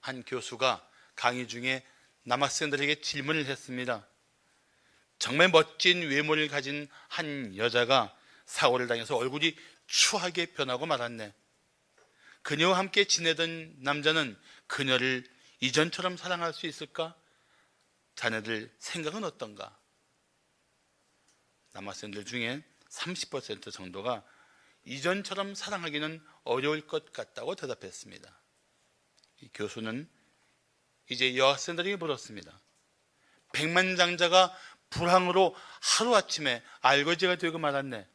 한 교수가 강의 중에 남학생들에게 질문을 했습니다. 정말 멋진 외모를 가진 한 여자가 사고를 당해서 얼굴이 추하게 변하고 말았네. 그녀와 함께 지내던 남자는 그녀를 이전처럼 사랑할 수 있을까? 자네들 생각은 어떤가? 남학생들 중에 30% 정도가 이전처럼 사랑하기는 어려울 것 같다고 대답했습니다. 이 교수는 이제 여학생들에게 물었습니다. 백만장자가 불황으로 하루아침에 알거지가 되고 말았네.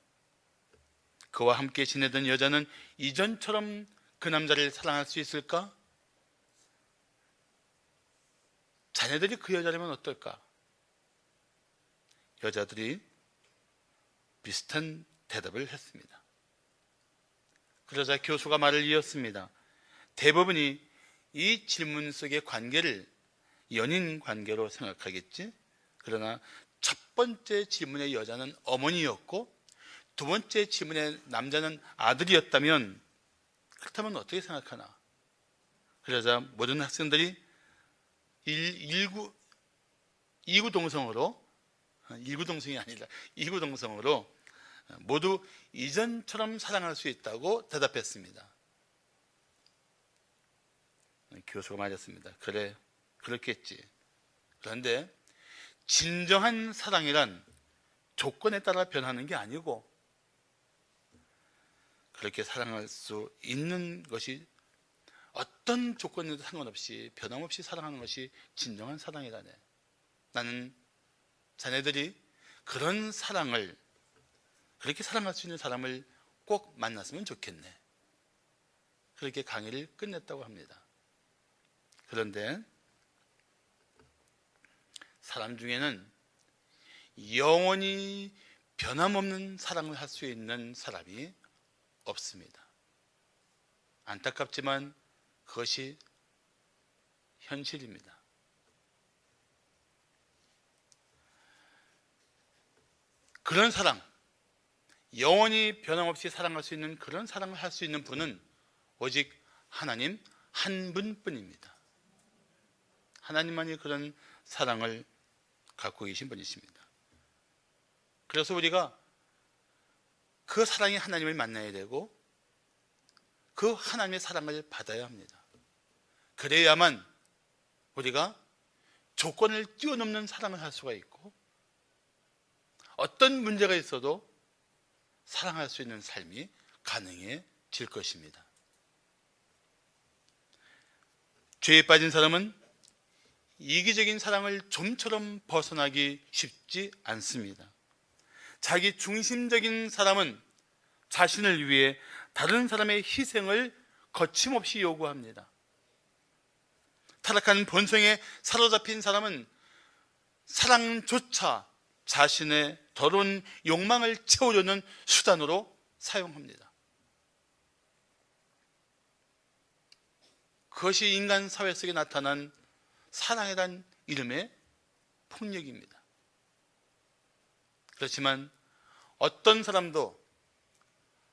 그와 함께 지내던 여자는 이전처럼 그 남자를 사랑할 수 있을까? 자네들이 그 여자라면 어떨까? 여자들이 비슷한 대답을 했습니다. 그러자 교수가 말을 이었습니다. 대부분이 이 질문 속의 관계를 연인 관계로 생각하겠지? 그러나 첫 번째 질문의 여자는 어머니였고 두 번째 질문의 남자는 아들이었다면 그렇다면 어떻게 생각하나? 그러자 모든 학생들이 이구동성으로 모두 이전처럼 사랑할 수 있다고 대답했습니다. 교수가 말했습니다. 그래, 그렇겠지. 그런데 진정한 사랑이란 조건에 따라 변하는 게 아니고 그렇게 사랑할 수 있는 것이 어떤 조건에도 상관없이 변함없이 사랑하는 것이 진정한 사랑이라네. 나는 자네들이 그런 사랑을, 그렇게 사랑할 수 있는 사람을 꼭 만났으면 좋겠네. 그렇게 강의를 끝냈다고 합니다. 그런데 사람 중에는 영원히 변함없는 사랑을 할 수 있는 사람이 없습니다. 안타깝지만 그것이 현실입니다. 그런 사랑, 영원히 변함없이 사랑할 수 있는 그런 사랑을 할 수 있는 분은 오직 하나님 한 분뿐입니다. 하나님만이 그런 사랑을 갖고 계신 분이십니다. 그래서 우리가 그 사랑의 하나님을 만나야 되고 그 하나님의 사랑을 받아야 합니다. 그래야만 우리가 조건을 뛰어넘는 사랑을 할 수가 있고 어떤 문제가 있어도 사랑할 수 있는 삶이 가능해질 것입니다. 죄에 빠진 사람은 이기적인 사랑을 좀처럼 벗어나기 쉽지 않습니다. 자기 중심적인 사람은 자신을 위해 다른 사람의 희생을 거침없이 요구합니다. 타락한 본성에 사로잡힌 사람은 사랑조차 자신의 더러운 욕망을 채우려는 수단으로 사용합니다. 그것이 인간 사회 속에 나타난 사랑이란 이름의 폭력입니다. 그렇지만 어떤 사람도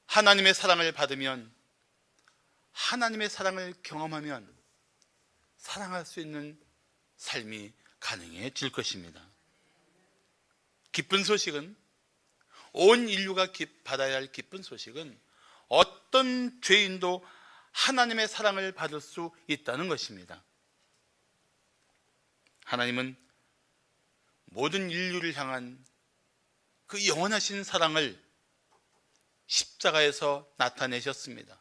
하나님의 사랑을 받으면, 하나님의 사랑을 경험하면 사랑할 수 있는 삶이 가능해질 것입니다. 기쁜 소식은, 온 인류가 받아야 할 기쁜 소식은 어떤 죄인도 하나님의 사랑을 받을 수 있다는 것입니다. 하나님은 모든 인류를 향한 그 영원하신 사랑을 십자가에서 나타내셨습니다.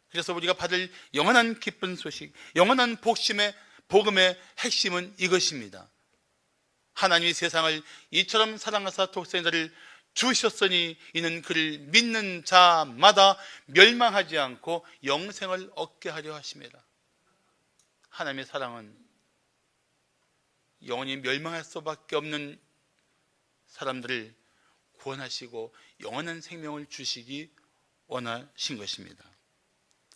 그래서 우리가 받을 영원한 기쁜 소식, 영원한 복음의 핵심은 이것입니다. 하나님이 세상을 이처럼 사랑하사 독생자를 주셨으니 이는 그를 믿는 자마다 멸망하지 않고 영생을 얻게 하려 하심이라. 하나님의 사랑은 영원히 멸망할 수밖에 없는 사람들을 구원하시고 영원한 생명을 주시기 원하신 것입니다.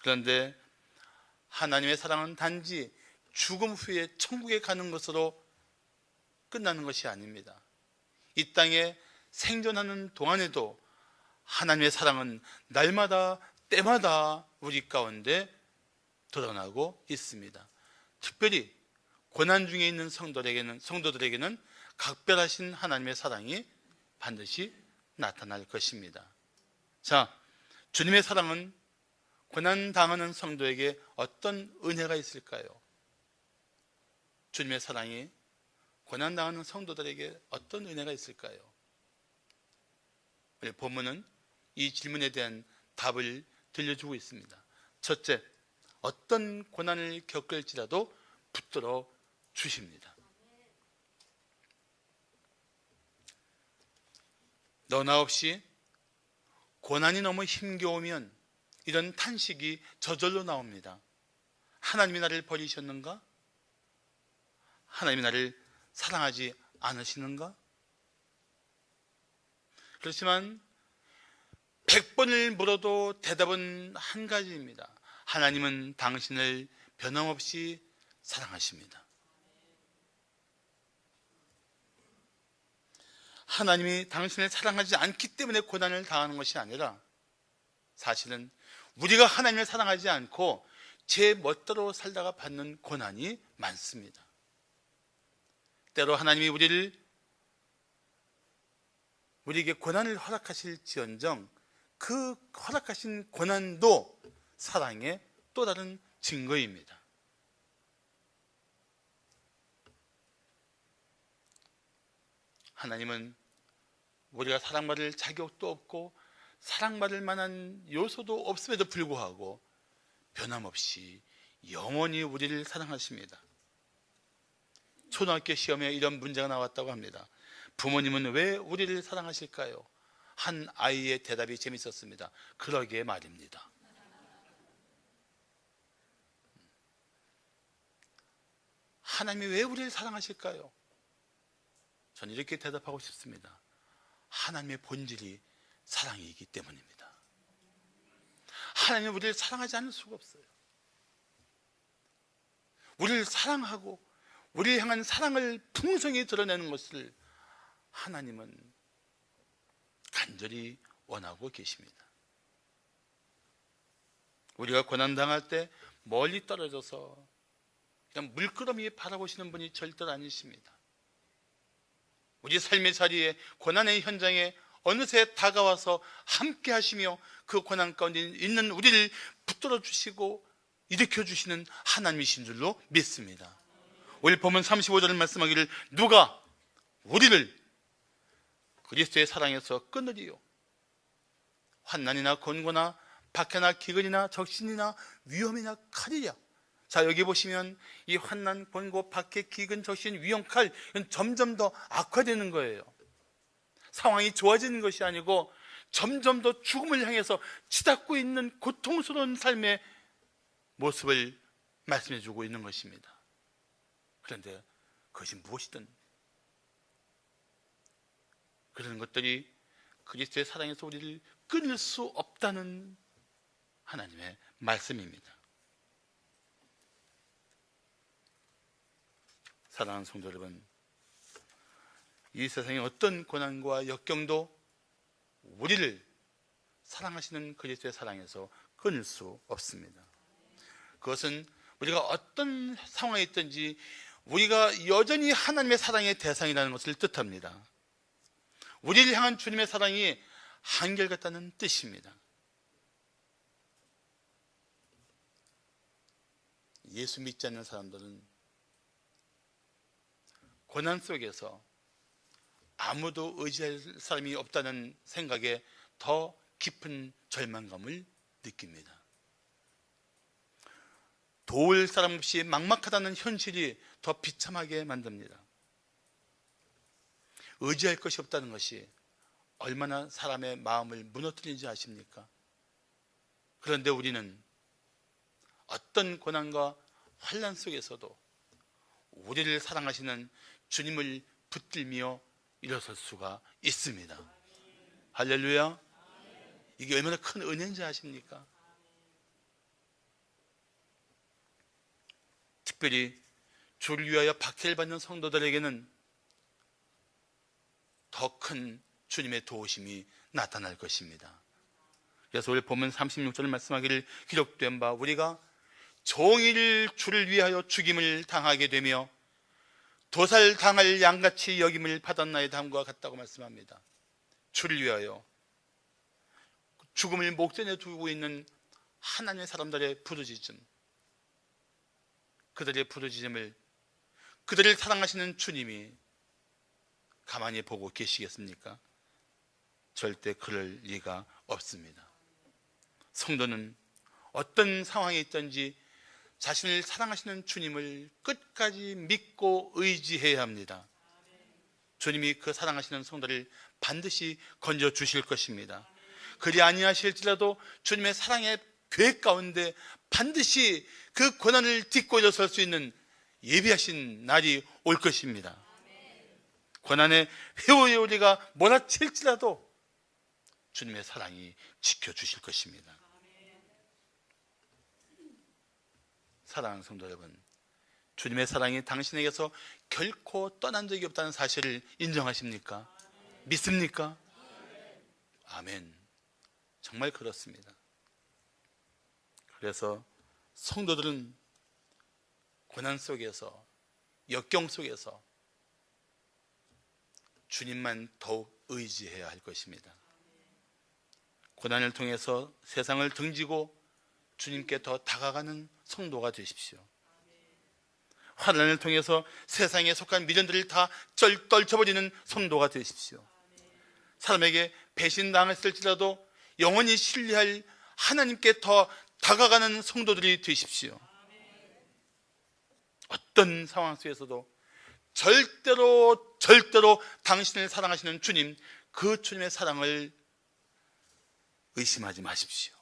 그런데 하나님의 사랑은 단지 죽음 후에 천국에 가는 것으로 끝나는 것이 아닙니다. 이 땅에 생존하는 동안에도 하나님의 사랑은 날마다 때마다 우리 가운데 드러나고 있습니다. 특별히 고난 중에 있는 성도들에게는 각별하신 하나님의 사랑이 반드시 나타날 것입니다. 자, 주님의 사랑은 고난 당하는 성도에게 어떤 은혜가 있을까요? 주님의 사랑이 고난 당하는 성도들에게 어떤 은혜가 있을까요? 우리 본문은 이 질문에 대한 답을 들려주고 있습니다. 첫째, 어떤 고난을 겪을지라도 붙들어 주십니다. 너나 없이 고난이 너무 힘겨우면 이런 탄식이 저절로 나옵니다. 하나님이 나를 버리셨는가? 하나님이 나를 사랑하지 않으시는가? 그렇지만 100번을 물어도 대답은 한 가지입니다. 하나님은 당신을 변함없이 사랑하십니다. 하나님이 당신을 사랑하지 않기 때문에 고난을 당하는 것이 아니라 사실은 우리가 하나님을 사랑하지 않고 제 멋대로 살다가 받는 고난이 많습니다. 때로 하나님이 우리에게 고난을 허락하실지언정 그 허락하신 고난도 사랑의 또 다른 증거입니다. 하나님은 우리가 사랑받을 자격도 없고 사랑받을 만한 요소도 없음에도 불구하고 변함없이 영원히 우리를 사랑하십니다. 초등학교 시험에 이런 문제가 나왔다고 합니다. 부모님은 왜 우리를 사랑하실까요? 한 아이의 대답이 재밌었습니다. 그러게 말입니다. 하나님이 왜 우리를 사랑하실까요? 저는 이렇게 대답하고 싶습니다. 하나님의 본질이 사랑이기 때문입니다. 하나님은 우리를 사랑하지 않을 수가 없어요. 우리를 사랑하고 우리를 향한 사랑을 풍성히 드러내는 것을 하나님은 간절히 원하고 계십니다. 우리가 고난당할 때 멀리 떨어져서 그냥 물끄러미 바라보시는 분이 절대 아니십니다. 우리 삶의 자리에 고난의 현장에 어느새 다가와서 함께 하시며 그 고난 가운데 있는 우리를 붙들어 주시고 일으켜 주시는 하나님이신 줄로 믿습니다. 오늘 본문 35절을 말씀하기를 누가 우리를 그리스도의 사랑에서 끊으리요? 환난이나 곤고나 박해나 기근이나 적신이나 위험이나 칼이랴. 자, 여기 보시면 이 환난, 곤고, 박해, 기근, 적신, 위험, 칼 점점 더 악화되는 거예요. 상황이 좋아지는 것이 아니고 점점 더 죽음을 향해서 치닫고 있는 고통스러운 삶의 모습을 말씀해 주고 있는 것입니다. 그런데 그것이 무엇이든 그런 것들이 그리스도의 사랑에서 우리를 끊을 수 없다는 하나님의 말씀입니다. 사랑하는 성도 여러분, 이 세상의 어떤 고난과 역경도 우리를 사랑하시는 그리스도의 사랑에서 끊을 수 없습니다. 그것은 우리가 어떤 상황에 있든지 우리가 여전히 하나님의 사랑의 대상이라는 것을 뜻합니다. 우리를 향한 주님의 사랑이 한결같다는 뜻입니다. 예수 믿지 않는 사람들은 고난 속에서 아무도 의지할 사람이 없다는 생각에 더 깊은 절망감을 느낍니다. 도울 사람 없이 막막하다는 현실이 더 비참하게 만듭니다. 의지할 것이 없다는 것이 얼마나 사람의 마음을 무너뜨리는지 아십니까? 그런데 우리는 어떤 고난과 환난 속에서도 우리를 사랑하시는 주님을 붙들며 일어설 수가 있습니다. 할렐루야. 이게 얼마나 큰 은혜인지 아십니까? 특별히 주를 위하여 박해를 받는 성도들에게는 더 큰 주님의 도우심이 나타날 것입니다. 그래서 오늘 보면 36절을 말씀하기를 기록된 바 우리가 종일 주를 위하여 죽임을 당하게 되며 도살당할 양같이 여김을 받았나이다 함과 같다고 말씀합니다. 주를 위하여 죽음을 목전에 두고 있는 하나님의 사람들의 부르짖음, 그들의 부르짖음을 그들을 사랑하시는 주님이 가만히 보고 계시겠습니까? 절대 그럴 리가 없습니다. 성도는 어떤 상황에 있든지 자신을 사랑하시는 주님을 끝까지 믿고 의지해야 합니다. 주님이 그 사랑하시는 성도를 반드시 건져 주실 것입니다. 그리 아니하실지라도 주님의 사랑의 계획 가운데 반드시 그 고난을 딛고 일어설 수 있는 예비하신 날이 올 것입니다. 고난의 회오리 우리가 몰아칠지라도 주님의 사랑이 지켜주실 것입니다. 사랑하는 성도 여러분, 주님의 사랑이 당신에게서 결코 떠난 적이 없다는 사실을 인정하십니까? 믿습니까? 아멘. 정말 그렇습니다. 그래서 성도들은 고난 속에서, 역경 속에서 주님만 더욱 의지해야 할 것입니다. 고난을 통해서 세상을 등지고 주님께 더 다가가는 성도가 되십시오. 환난을 통해서 세상에 속한 미련들을 다 떨쳐버리는 성도가 되십시오. 사람에게 배신당했을지라도 영원히 신뢰할 하나님께 더 다가가는 성도들이 되십시오. 어떤 상황 속에서도 절대로 당신을 사랑하시는 주님, 그 주님의 사랑을 의심하지 마십시오.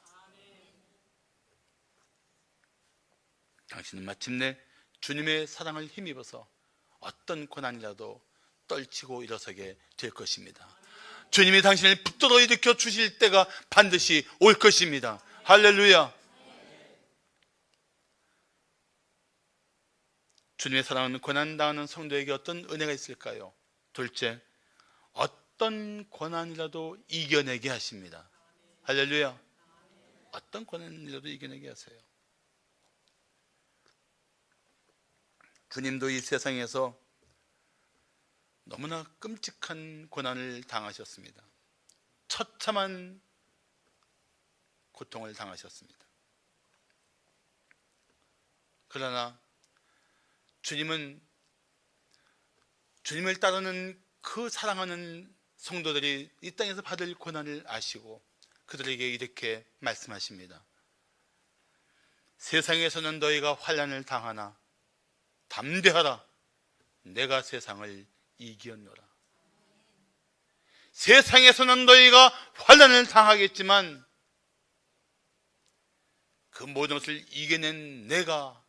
당신은 마침내 주님의 사랑을 힘입어서 어떤 고난이라도 떨치고 일어서게 될 것입니다. 주님이 당신을 붙들어 일으켜 주실 때가 반드시 올 것입니다. 할렐루야. 주님의 사랑은 고난당하는 성도에게 어떤 은혜가 있을까요? 둘째, 어떤 고난이라도 이겨내게 하십니다. 할렐루야. 어떤 고난이라도 이겨내게 하세요. 주님도 이 세상에서 너무나 끔찍한 고난을 당하셨습니다. 처참한 고통을 당하셨습니다. 그러나 주님은 주님을 따르는 그 사랑하는 성도들이 이 땅에서 받을 고난을 아시고 그들에게 이렇게 말씀하십니다. 세상에서는 너희가 환난을 당하나 담대하라, 내가 세상을 이겼노라. 세상에서는 너희가 환난을 당하겠지만 그 모든 것을 이겨낸 내가,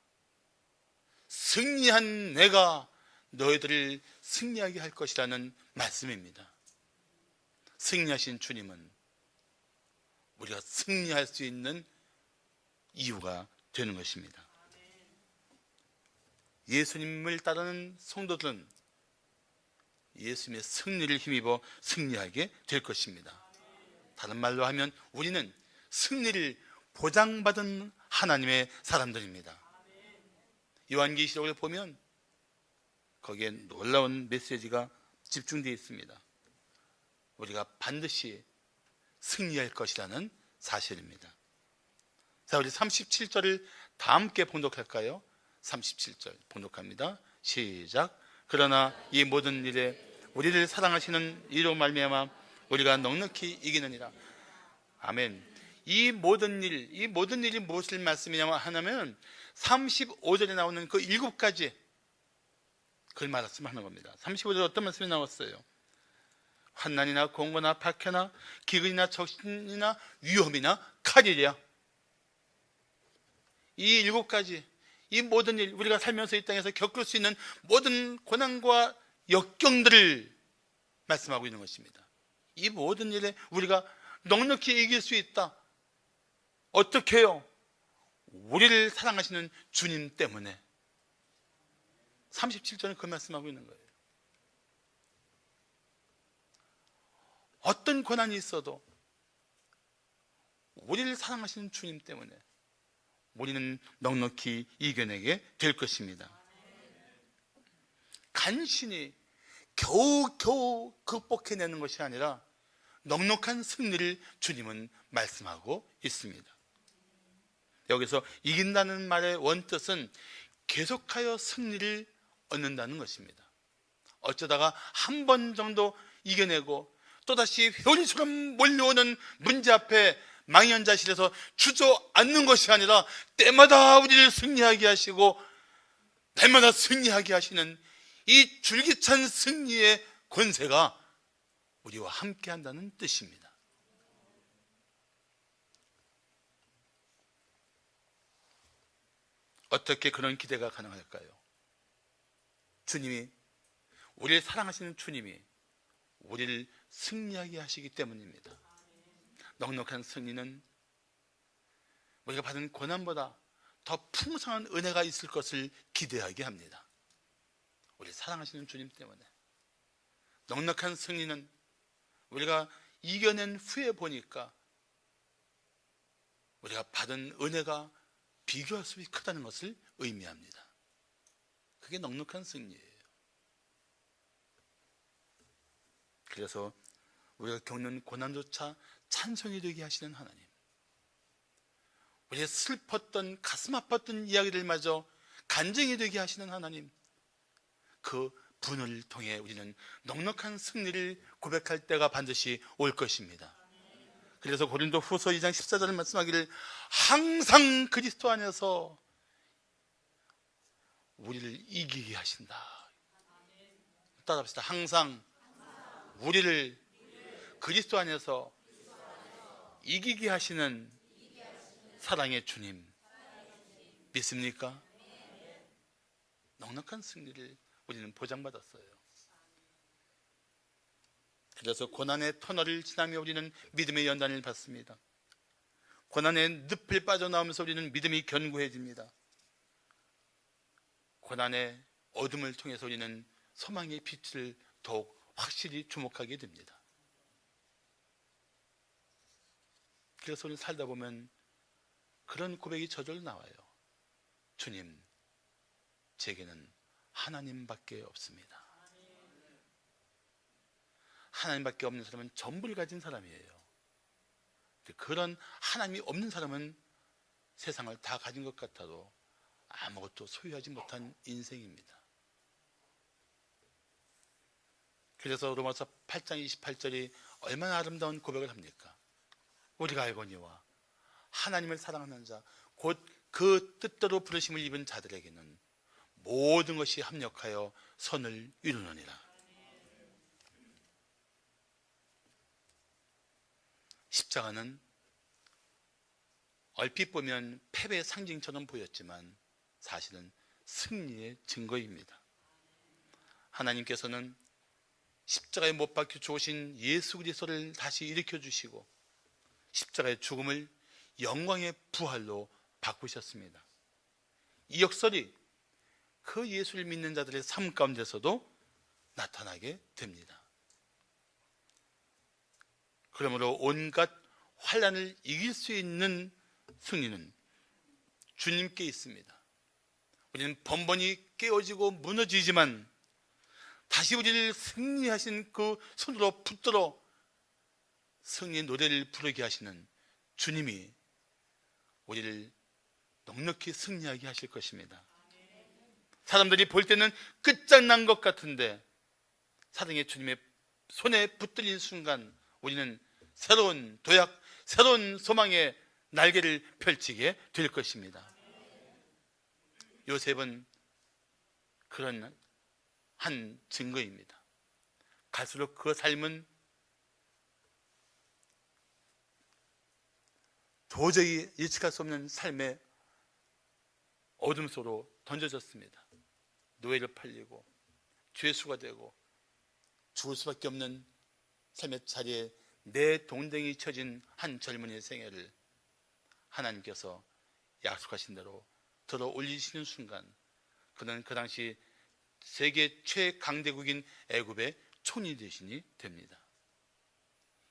승리한 내가 너희들을 승리하게 할 것이라는 말씀입니다. 승리하신 주님은 우리가 승리할 수 있는 이유가 되는 것입니다. 예수님을 따르는 성도들은 예수님의 승리를 힘입어 승리하게 될 것입니다. 다른 말로 하면 우리는 승리를 보장받은 하나님의 사람들입니다. 요한계시록을 보면 거기에 놀라운 메시지가 집중되어 있습니다. 우리가 반드시 승리할 것이라는 사실입니다. 자, 우리 37절을 다 함께 봉독할까요? 37절 봉독합니다. 시작. 그러나 이 모든 일에 우리를 사랑하시는 이로 말미암아 우리가 넉넉히 이기느니라. 아멘. 이 모든 일이 무엇을 말씀이냐면 하냐면 35절에 나오는 그 7가지 그걸 말씀하는 겁니다. 35절에 어떤 말씀이 나왔어요? 환난이나 공고나 박해나 기근이나 적신이나 위험이나 칼이랴. 이 7가지, 이 모든 일, 우리가 살면서 이 땅에서 겪을 수 있는 모든 고난과 역경들을 말씀하고 있는 것입니다. 이 모든 일에 우리가 넉넉히 이길 수 있다. 어떻게 해요? 우리를 사랑하시는 주님 때문에. 37절은 그 말씀하고 있는 거예요. 어떤 고난이 있어도 우리를 사랑하시는 주님 때문에, 우리는 넉넉히 이겨내게 될 것입니다. 간신히 겨우겨우 극복해내는 것이 아니라 넉넉한 승리를 주님은 말씀하고 있습니다. 여기서 이긴다는 말의 원뜻은 계속하여 승리를 얻는다는 것입니다. 어쩌다가 한 번 정도 이겨내고 또다시 회오리처럼 몰려오는 문제 앞에 망연자실해서 주저앉는 것이 아니라 때마다 우리를 승리하게 하시고 날마다 승리하게 하시는 이 줄기찬 승리의 권세가 우리와 함께 한다는 뜻입니다. 어떻게 그런 기대가 가능할까요? 주님이, 우리를 사랑하시는 주님이 우리를 승리하게 하시기 때문입니다. 넉넉한 승리는 우리가 받은 고난보다 더 풍성한 은혜가 있을 것을 기대하게 합니다. 우리를 사랑하시는 주님 때문에. 넉넉한 승리는 우리가 이겨낸 후에 보니까 우리가 받은 은혜가 비교할 수 없이 크다는 것을 의미합니다. 그게 넉넉한 승리예요. 그래서 우리가 겪는 고난조차 찬송이 되게 하시는 하나님, 우리의 슬펐던 가슴 아팠던 이야기들마저 간증이 되게 하시는 하나님, 그 분을 통해 우리는 넉넉한 승리를 고백할 때가 반드시 올 것입니다. 그래서 고린도 후서 2장 14절을 말씀하기를 항상 그리스도 안에서 우리를 이기게 하신다. 따라합시다. 항상 우리를 그리스도 안에서 이기게 하시는 사랑의 주님 믿습니까? 넉넉한 승리를 우리는 보장받았어요. 그래서 고난의 터널을 지나며 우리는 믿음의 연단을 받습니다. 고난의 늪을 빠져나오면서 우리는 믿음이 견고해집니다. 고난의 어둠을 통해서 우리는 소망의 빛을 더욱 확실히 주목하게 됩니다. 그래서 우리는 살다 보면 그런 고백이 저절로 나와요. 주님, 제게는 하나님밖에 없습니다. 하나님밖에 없는 사람은 전부를 가진 사람이에요. 그런 하나님이 없는 사람은 세상을 다 가진 것 같아도 아무것도 소유하지 못한 인생입니다. 그래서 로마서 8장 28절이 얼마나 아름다운 고백을 합니까? 우리가 알거니와 하나님을 사랑하는 자 곧 그 뜻대로 부르심을 입은 자들에게는 모든 것이 합력하여 선을 이루느니라. 십자가는 얼핏 보면 패배의 상징처럼 보였지만 사실은 승리의 증거입니다. 하나님께서는 십자가에 못 박혀 죽으신 예수 그리스도를 다시 일으켜 주시고 십자가의 죽음을 영광의 부활로 바꾸셨습니다. 이 역설이 그 예수를 믿는 자들의 삶 가운데서도 나타나게 됩니다. 그러므로 온갖 환난을 이길 수 있는 승리는 주님께 있습니다. 우리는 번번이 깨어지고 무너지지만 다시 우리를 승리하신 그 손으로 붙들어 승리의 노래를 부르게 하시는 주님이 우리를 넉넉히 승리하게 하실 것입니다. 사람들이 볼 때는 끝장난 것 같은데 사랑의 주님의 손에 붙들린 순간 우리는 새로운 도약, 새로운 소망의 날개를 펼치게 될 것입니다. 요셉은 그런 한 증거입니다. 갈수록 그 삶은 도저히 예측할 수 없는 삶의 어둠 속으로 던져졌습니다. 노예를 팔리고 죄수가 되고 죽을 수밖에 없는 삶의 자리에 내 동댕이 쳐진 한 젊은이의 생애를 하나님께서 약속하신 대로 들어 올리시는 순간 그는 그 당시 세계 최강대국인 애굽의 총리 대신이 됩니다.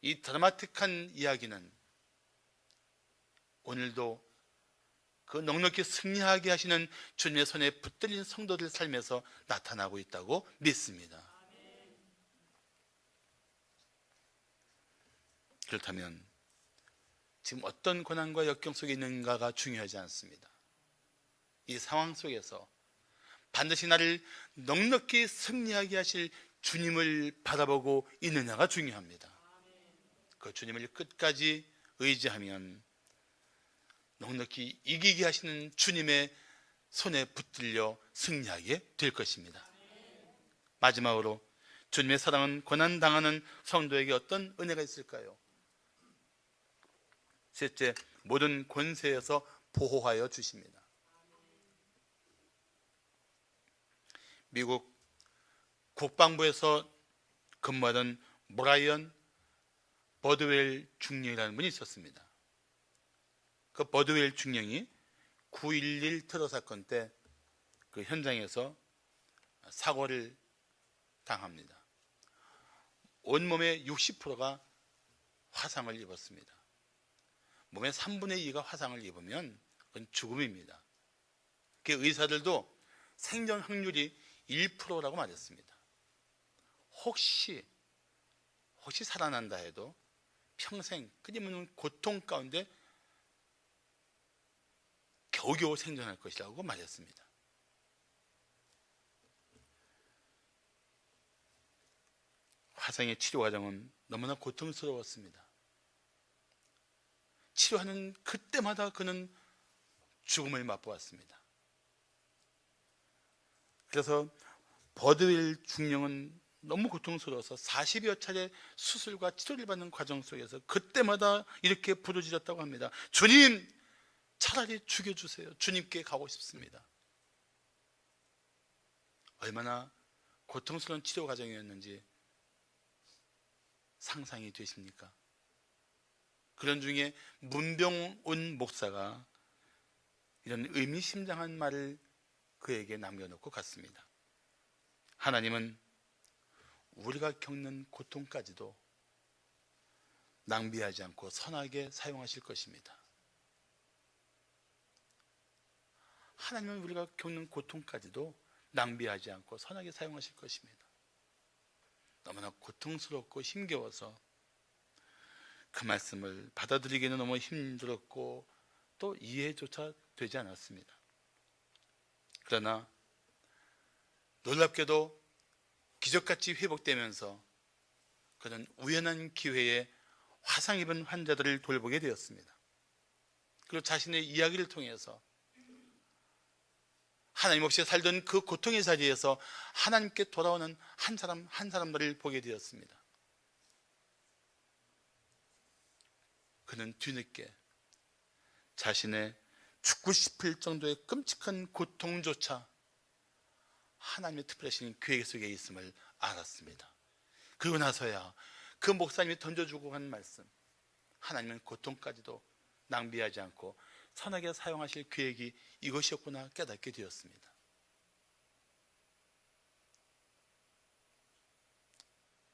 이 드라마틱한 이야기는 오늘도 그 넉넉히 승리하게 하시는 주님의 손에 붙들린 성도들 삶에서 나타나고 있다고 믿습니다. 그렇다면 지금 어떤 고난과 역경 속에 있는가가 중요하지 않습니다. 이 상황 속에서 반드시 나를 넉넉히 승리하게 하실 주님을 바라보고 있느냐가 중요합니다. 그 주님을 끝까지 의지하면 넉넉히 이기게 하시는 주님의 손에 붙들려 승리하게 될 것입니다. 마지막으로 주님의 사랑은 고난당하는 성도에게 어떤 은혜가 있을까요? 셋째, 모든 권세에서 보호하여 주십니다. 미국 국방부에서 근무하던 모라이언 버드웰 중령이라는 분이 있었습니다. 그 버드웰 중령이 9.11 테러 사건 때 그 현장에서 사고를 당합니다. 온몸의 60%가 화상을 입었습니다. 몸의 3분의 2가 화상을 입으면 그건 죽음입니다. 그 의사들도 생존 확률이 1%라고 말했습니다. 혹시 살아난다 해도 평생 끊임없는 고통 가운데 겨우겨우 생존할 것이라고 말했습니다. 화상의 치료 과정은 너무나 고통스러웠습니다. 치료하는 그때마다 그는 죽음을 맛보았습니다. 그래서 버드웰 중령은 너무 고통스러워서 40여 차례 수술과 치료를 받는 과정 속에서 그때마다 이렇게 부르짖었다고 합니다. 주님, 차라리 죽여주세요. 주님께 가고 싶습니다. 얼마나 고통스러운 치료 과정이었는지 상상이 되십니까? 그런 중에 문병온 목사가 이런 의미심장한 말을 그에게 남겨놓고 갔습니다. 하나님은 우리가 겪는 고통까지도 낭비하지 않고 선하게 사용하실 것입니다. 하나님은 우리가 겪는 고통까지도 낭비하지 않고 선하게 사용하실 것입니다. 너무나 고통스럽고 힘겨워서 그 말씀을 받아들이기는 너무 힘들었고 또 이해조차 되지 않았습니다. 그러나 놀랍게도 기적같이 회복되면서 그는 우연한 기회에 화상 입은 환자들을 돌보게 되었습니다. 그리고 자신의 이야기를 통해서 하나님 없이 살던 그 고통의 자리에서 하나님께 돌아오는 한 사람들을 보게 되었습니다. 그는 뒤늦게 자신의 죽고 싶을 정도의 끔찍한 고통조차 하나님의 특별하신 계획 속에 있음을 알았습니다. 그러고 나서야 그 목사님이 던져주고 간 말씀, 하나님은 고통까지도 낭비하지 않고 선하게 사용하실 계획이 이것이었구나 깨닫게 되었습니다.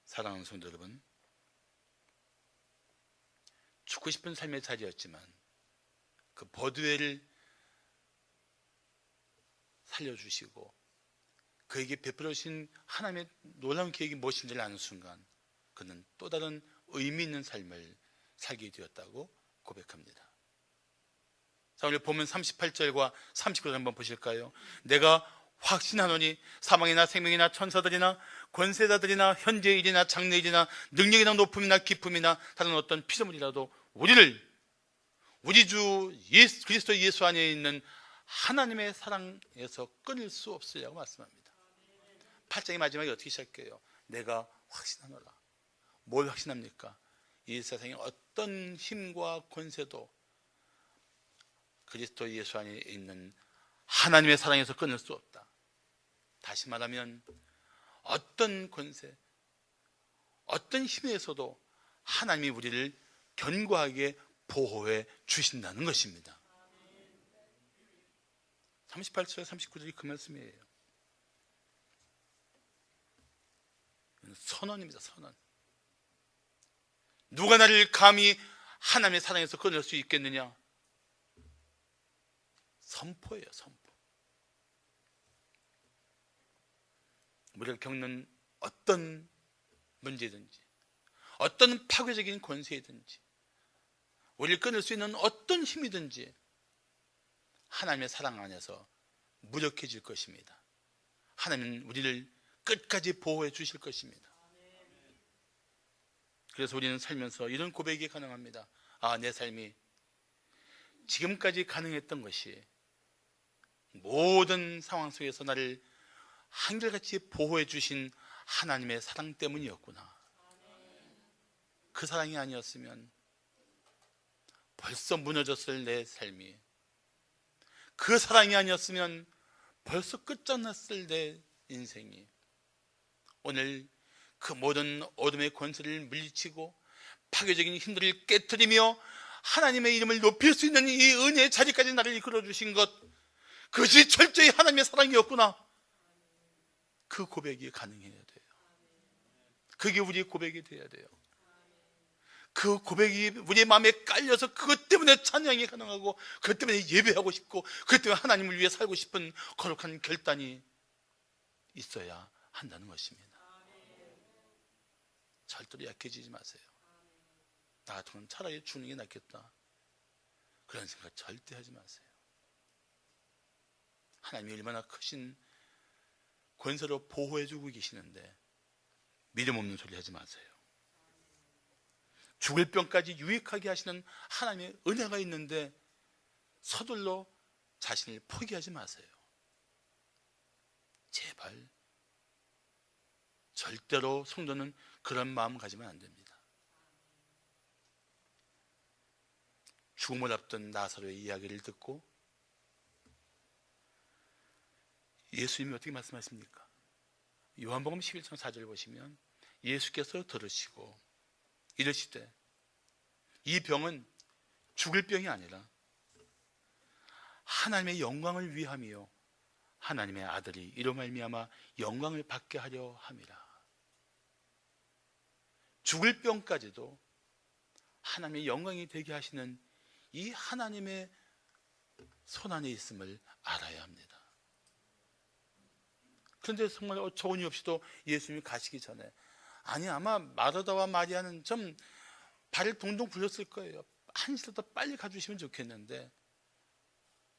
사랑하는 성도 여러분, 죽고 싶은 삶의 자리였지만 그 버드웰을 살려주시고 그에게 베풀어 주신 하나님의 놀라운 계획이 무엇인지를 아는 순간 그는 또 다른 의미 있는 삶을 살게 되었다고 고백합니다. 자, 오늘 보면 38절과 39절 한번 보실까요? 내가 확신하노니 사망이나 생명이나 천사들이나 권세자들이나 현재 일이나 장래 일이나 능력이나 높음이나 기쁨이나 다른 어떤 피조물이라도 우리 주 그리스도 예수 안에 있는 하나님의 사랑에서 끊을 수 없으리라고 말씀합니다. 8장의 마지막에 어떻게 시작해요? 내가 확신하노라. 뭘 확신합니까? 이 세상에 어떤 힘과 권세도 그리스도 예수 안에 있는 하나님의 사랑에서 끊을 수 없다. 다시 말하면 어떤 권세, 어떤 힘에서도 하나님이 우리를 견고하게 보호해 주신다는 것입니다. 38절 39절이 그 말씀이에요. 선언입니다. 선언. 누가 나를 감히 하나님의 사랑에서 끊을 수 있겠느냐? 선포예요, 선포. 우리가 겪는 어떤 문제든지, 어떤 파괴적인 권세이든지, 우리를 끊을 수 있는 어떤 힘이든지 하나님의 사랑 안에서 무력해질 것입니다. 하나님은 우리를 끝까지 보호해 주실 것입니다. 그래서 우리는 살면서 이런 고백이 가능합니다. 아, 내 삶이 지금까지 가능했던 것이 모든 상황 속에서 나를 한결같이 보호해 주신 하나님의 사랑 때문이었구나. 그 사랑이 아니었으면 벌써 무너졌을 내 삶이, 그 사랑이 아니었으면 벌써 끝장났을 내 인생이, 오늘 그 모든 어둠의 권세를 물리치고 파괴적인 힘들을 깨트리며 하나님의 이름을 높일 수 있는 이 은혜의 자리까지 나를 이끌어 주신 것, 그것이 철저히 하나님의 사랑이었구나. 그 고백이 가능해야 돼요. 그게 우리의 고백이 돼야 돼요. 그 고백이 우리의 마음에 깔려서 그것 때문에 찬양이 가능하고, 그것 때문에 예배하고 싶고, 그것 때문에 하나님을 위해 살고 싶은 거룩한 결단이 있어야 한다는 것입니다. 절대로 약해지지 마세요. 나 같으면 차라리 죽는 게 낫겠다, 그런 생각 절대 하지 마세요. 하나님이 얼마나 크신 권세로 보호해주고 계시는데 믿음 없는 소리 하지 마세요. 죽을 병까지 유익하게 하시는 하나님의 은혜가 있는데 서둘러 자신을 포기하지 마세요. 제발. 절대로 성도는 그런 마음 가지면 안 됩니다. 죽음을 앞둔 나사로의 이야기를 듣고 예수님이 어떻게 말씀하십니까? 요한복음 11장 4절 보시면 예수께서 들으시고 이르시되, 이 병은 죽을 병이 아니라 하나님의 영광을 위함이요 하나님의 아들이 이로 말미암아 영광을 받게 하려 함이라. 죽을 병까지도 하나님의 영광이 되게 하시는 이 하나님의 손안에 있음을 알아야 합니다. 그런데 정말 어처구니 없이도 예수님이 가시기 전에, 아니 아마 마르다와 마리아는 좀 발을 동동 굴렸을 거예요. 한시라도 빨리 가주시면 좋겠는데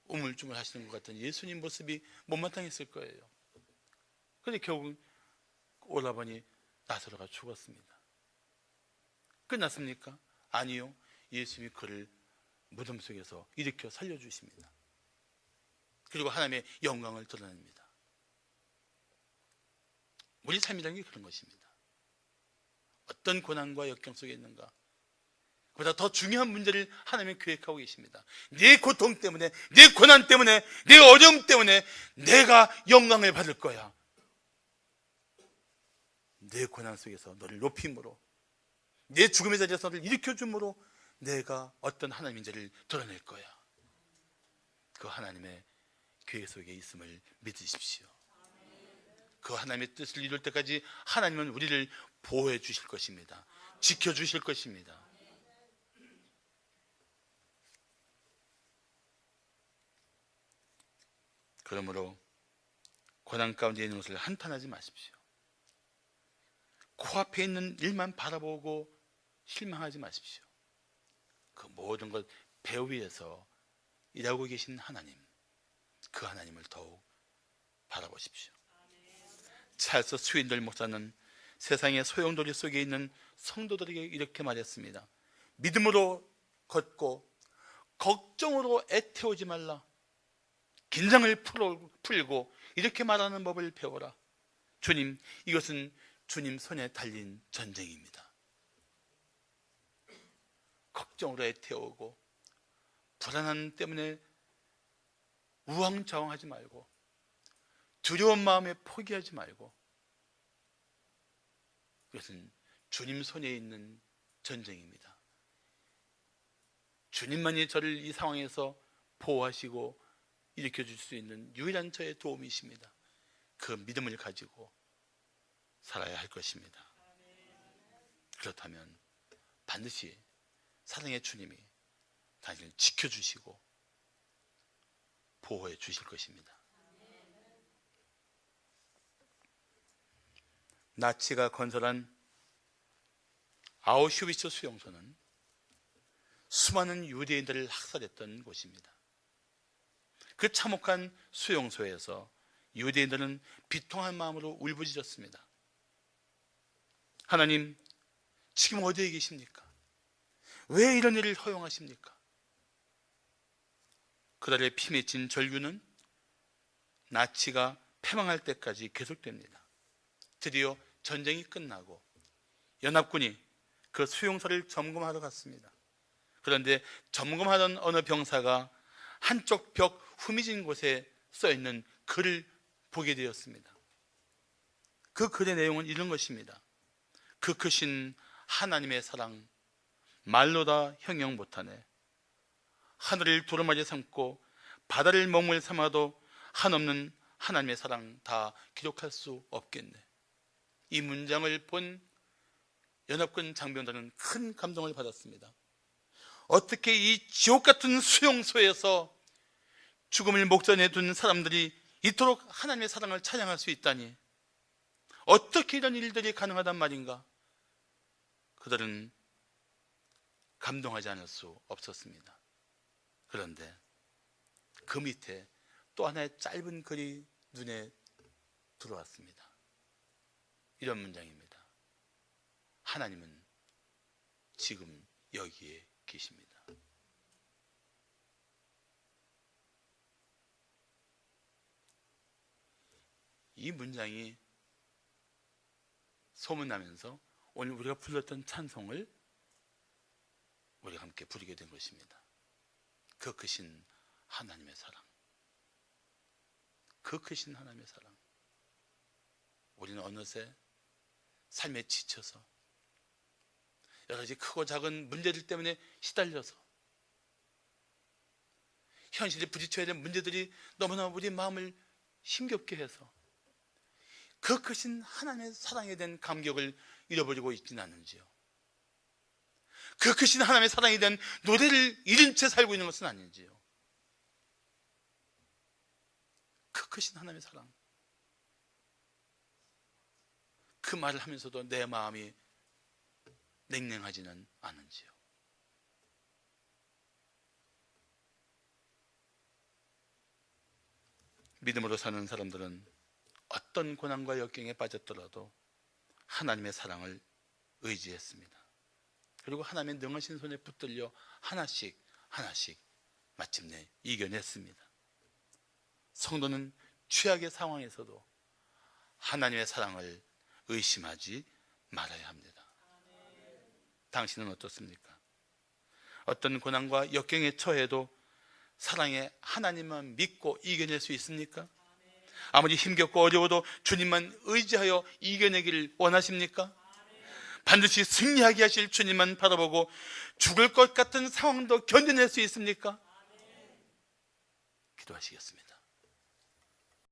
우물쭈물 하시는 것 같은 예수님 모습이 못마땅했을 거예요. 그런데 결국 오라버니 나사로가 죽었습니다. 끝났습니까? 아니요. 예수님이 그를 무덤 속에서 일으켜 살려주십니다. 그리고 하나님의 영광을 드러냅니다. 우리 삶이라는 게 그런 것입니다. 어떤 고난과 역경 속에 있는가, 보다 더 중요한 문제를 하나님은 계획하고 계십니다. 내 고통 때문에, 내 고난 때문에, 내 어려움 때문에 내가 영광을 받을 거야. 내 고난 속에서 너를 높임으로, 내 죽음의 자리에서 너를 일으켜줌으로 내가 어떤 하나님인지를 드러낼 거야. 그 하나님의 계획 속에 있음을 믿으십시오. 그 하나님의 뜻을 이룰 때까지 하나님은 우리를 보호해 주실 것입니다. 지켜주실 것입니다. 그러므로 고난 가운데 있는 것을 한탄하지 마십시오. 코앞에 있는 일만 바라보고 실망하지 마십시오. 그 모든 것 배 위에서 일하고 계신 하나님, 그 하나님을 더욱 바라보십시오. 찰스 스윈들 목사는 세상의 소용돌이 속에 있는 성도들에게 이렇게 말했습니다. 믿음으로 걷고 걱정으로 애태우지 말라. 긴장을 풀고 이렇게 말하는 법을 배워라. 주님, 이것은 주님 손에 달린 전쟁입니다. 걱정으로 애태우고 불안함 때문에 우왕좌왕하지 말고 두려운 마음에 포기하지 말고, 그것은 주님 손에 있는 전쟁입니다. 주님만이 저를 이 상황에서 보호하시고 일으켜줄 수 있는 유일한 저의 도움이십니다. 그 믿음을 가지고 살아야 할 것입니다. 그렇다면 반드시 사랑의 주님이 당신을 지켜주시고 보호해 주실 것입니다. 나치가 건설한 아우슈비츠 수용소는 수많은 유대인들을 학살했던 곳입니다. 그 참혹한 수용소에서 유대인들은 비통한 마음으로 울부짖었습니다. 하나님, 지금 어디에 계십니까? 왜 이런 일을 허용하십니까? 그들의 피 맺힌 절규는 나치가 패망할 때까지 계속됩니다. 드디어 전쟁이 끝나고 연합군이 그 수용소를 점검하러 갔습니다. 그런데 점검하던 어느 병사가 한쪽 벽 후미진 곳에 써있는 글을 보게 되었습니다. 그 글의 내용은 이런 것입니다. 그 크신 하나님의 사랑 말로 다 형용 못하네. 하늘을 두루마리 삼고 바다를 먹물 삼아도 한없는 하나님의 사랑 다 기록할 수 없겠네. 이 문장을 본 연합군 장병들은 큰 감동을 받았습니다. 어떻게 이 지옥 같은 수용소에서 죽음을 목전에 둔 사람들이 이토록 하나님의 사랑을 찬양할 수 있다니, 어떻게 이런 일들이 가능하단 말인가? 그들은 감동하지 않을 수 없었습니다. 그런데 그 밑에 또 하나의 짧은 글이 눈에 들어왔습니다. 이런 문장입니다. 하나님은 지금 여기에 계십니다. 이 문장이 소문나면서 오늘 우리가 불렀던 찬송을 우리가 함께 부르게 된 것입니다. 그 크신 하나님의 사랑, 그 크신 하나님의 사랑. 우리는 어느새 삶에 지쳐서 여러 가지 크고 작은 문제들 때문에 시달려서 현실에 부딪혀야 될 문제들이 너무나 우리 마음을 힘겹게 해서 그 크신 하나님의 사랑에 대한 감격을 잃어버리고 있지는 않은지요. 그 크신 하나님의 사랑에 대한 노래를 잃은 채 살고 있는 것은 아닌지요. 그 크신 하나님의 사랑, 그 말을 하면서도 내 마음이 냉랭하지는 않은지요. 믿음으로 사는 사람들은 어떤 고난과 역경에 빠졌더라도 하나님의 사랑을 의지했습니다. 그리고 하나님의 능하신 손에 붙들려 하나씩 하나씩 마침내 이겨냈습니다. 성도는 최악의 상황에서도 하나님의 사랑을 의심하지 말아야 합니다. 당신은 어떻습니까? 어떤 고난과 역경에 처해도 사랑의 하나님만 믿고 이겨낼 수 있습니까? 아무리 힘겹고 어려워도 주님만 의지하여 이겨내기를 원하십니까? 반드시 승리하게 하실 주님만 바라보고 죽을 것 같은 상황도 견뎌낼 수 있습니까? 기도하시겠습니다.